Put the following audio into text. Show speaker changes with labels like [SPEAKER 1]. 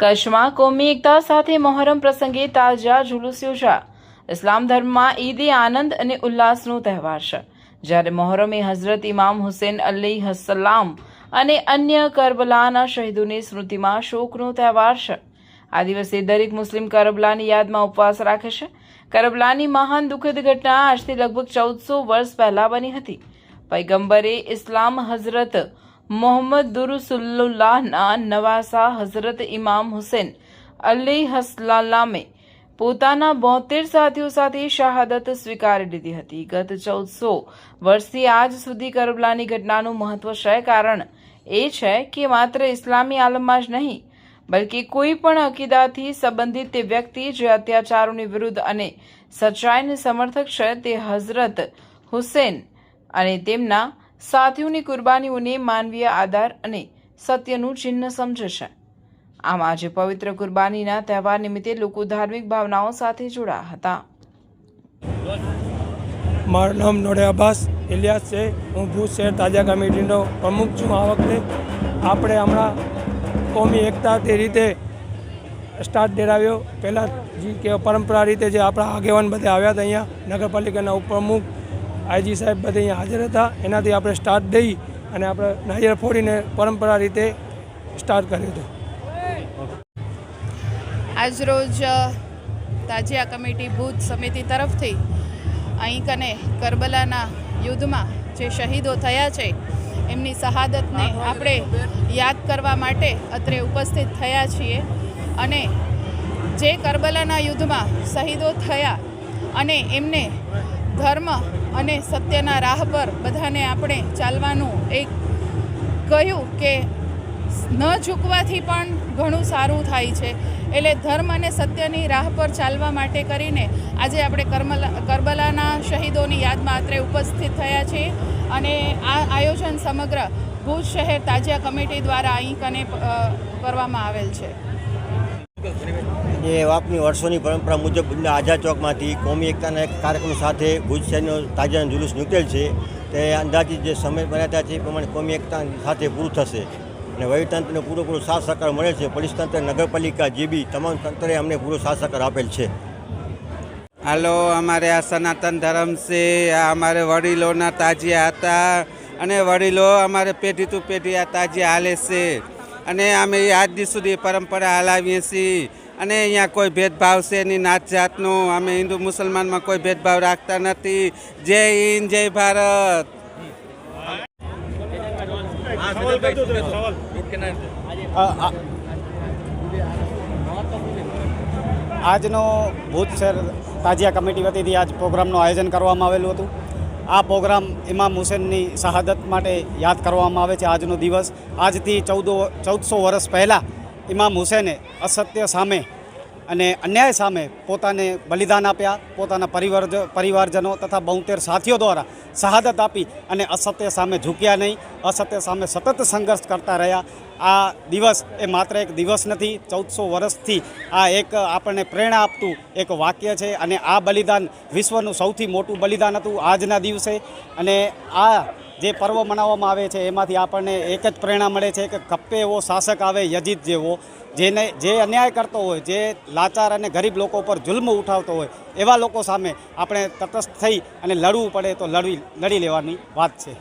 [SPEAKER 1] કચ્છમાં કોમી એકતા સાથે મોહરમ પ્રસંગે તાજિયા જુલુસ યોજાયા. ઇસ્લામ ધર્મમાં ઈદ એ આનંદ અને ઉલ્લાસનો તહેવાર છે, જ્યારે મોહરમ એ હઝરત ઇમામ હુસૈન અલૈહિસ્સલામ અને અન્ય કરબલાના શહીદોની સ્મૃતિમાં શોકનો તહેવાર છે. આ દિવસે દરેક મુસ્લિમ કરબલાની યાદમાં ઉપવાસ રાખે છે. કરબલાની મહાન દુઃખદ ઘટના આજથી લગભગ 1400 વર્ષ પહેલા બની હતી. પૈગંબરે ઇસ્લામ હઝરત મોહમ્મદ રસૂલુલ્લાહના નવાસા હઝરત ઇમામ હુસૈન અલૈહિસ્સલામે પોતાના 72 સાથીઓ સાથે શહાદત સ્વીકારી લીધી હતી. ગત 1400 વર્ષથી આજ સુધી કરબલાની ઘટનાનું મહત્વ છે. કારણ એ છે કે માત્ર ઇસ્લામી આલમમાં જ નહીં, બલ્કિ કોઈ પણ અકીદાથી સંબંધિત તે વ્યક્તિ જે અત્યાચારોની વિરુદ્ધ અને સચ્ચાઈની સમર્થક છે, તે હઝરત હુસૈન અને તેમના સાથીઓની કુરબાનીઓને માનવીય આધાર અને સત્યનું ચિહ્ન સમજે છે. આમ આજે પવિત્ર કુરબાનીના તહેવાર નિમિત્તે લોકો ધાર્મિક ભાવનાઓ સાથે જોડાયા હતા.
[SPEAKER 2] મારું નામ નોડે અબ્બાસ ઇલિયાસ છે. હું ભુજ શહેર તાજિયા કમિટીનો પ્રમુખ છું. આ વખતે આપણે હમણાં કોમી એકતા તે રીતે સ્ટાર્ટ ડેરાવ્યો. પહેલાં કે પરંપરા રીતે જે આપણા આગેવાન બધા આવ્યા હતા, અહીંયા નગરપાલિકાના ઉપપ્રમુખ આઈજી સાહેબ બધા અહીંયા હાજર હતા. એનાથી આપણે સ્ટાર્ટ દઈ અને આપણે નારિયેળ ફોડીને પરંપરા રીતે સ્ટાર્ટ કર્યું હતું.
[SPEAKER 3] આજરોજ તાજિયા કમિટી ભુજ સમિતિ તરફથી અહીં કને કરબલાના યુદ્ધમાં જે શહીદો થયા છે એમની શહાદતને આપણે યાદ કરવા માટે અત્રે ઉપસ્થિત થયા છીએ. અને જે કરબલાના યુદ્ધમાં શહીદો થયા અને એમને ધર્મ અને સત્યના રાહ પર બધાને આપણે ચાલવાનું એક કહ્યું કે ન ઝૂકવાથી પણ ઘણું સારું થાય છે. એટલે ધર્મ અને સત્યની રાહ પર ચાલવા માટે કરીને આજે આપણે કરબલાના શહીદોની યાદમાં અત્રે ઉપસ્થિત થયા છીએ. અને આ આયોજન સમગ્ર ભુજ શહેર તાજિયા કમિટી દ્વારા અહીં કને કરવામાં આવેલ છે.
[SPEAKER 4] એ આપની વર્ષોની પરંપરા મુજબ આઝાદ ચોકમાંથી કોમી એકતાના એક કાર્યક્રમ સાથે ભુજ શહેરનો તાજિયાનો જુલુસ નીકળેલ છે. તે અંદાજિત જે સમય બનાવ્યા છે એ પ્રમાણે કોમી એકતા સાથે પૂરું થશે અને વહીવટીતંત્રને પૂરો સાથ સહકાર મળે છે. પોલીસ તંત્ર, નગરપાલિકા, જીબી તમામ તંત્રએ અમને પૂરો સાથ સહકાર આપેલ છે.
[SPEAKER 5] હાલો, અમારે આ સનાતન ધર્મ છે. આ અમારે વડીલોના તાજિયા હતા અને વડીલો અમારે પેઢી ટુ પેઢી આ તાજિયા હાલે છે અને અમે આજ દી સુધી પરંપરા હલાવીએ છીએ. અને અહીંયા કોઈ ભેદભાવ છે નહીં નાત જાતનું. અમે હિન્દુ મુસલમાનમાં કોઈ ભેદભાવ રાખતા નથી. જય હિન્દ, જય ભારત.
[SPEAKER 6] આજનો ભુજ શહેર તાજિયા કમિટી વતીથી આજ પ્રોગ્રામનું આયોજન કરવામાં આવેલું હતું. આ પ્રોગ્રામ ઇમામ હુસૈનની શહાદત માટે યાદ કરવામાં આવે છે. આજનો દિવસ આજથી 1400 વર્ષ પહેલાં ઇમામ હુસૈને અસત્ય સામે અને અન્યાય સામે પોતાને બલિદાન આપ્યા. પોતાના પરિવારજનો તથા 72 સાથીઓ દ્વારા શહાદત આપી અને અસત્ય સામે ઝૂક્યા નહીં, અસત્ય સામે સતત સંઘર્ષ કરતા રહ્યા. આ દિવસ એ માત્ર એક દિવસ નથી, 1400 વર્ષથી આ એક આપણને પ્રેરણા આપતું એક વાક્ય છે. અને આ બલિદાન વિશ્વનું સૌથી મોટું બલિદાન હતું આજના દિવસે. અને આ જે પર્વ મનાવવામાં આવે છે એમાંથી આપણને એક જ પ્રેરણા મળે છે કે કપ્પે એવો શાસક આવે યજીદ જેવો, જે અન્યાય કરતો હોય, જે લાચાર અને ગરીબ લોકો પર જુલ્મ ઉઠાવતો હોય, એવા લોકો સામે આપણે તટસ્થ થઈ અને લડવું પડે તો લડી લેવાની વાત છે.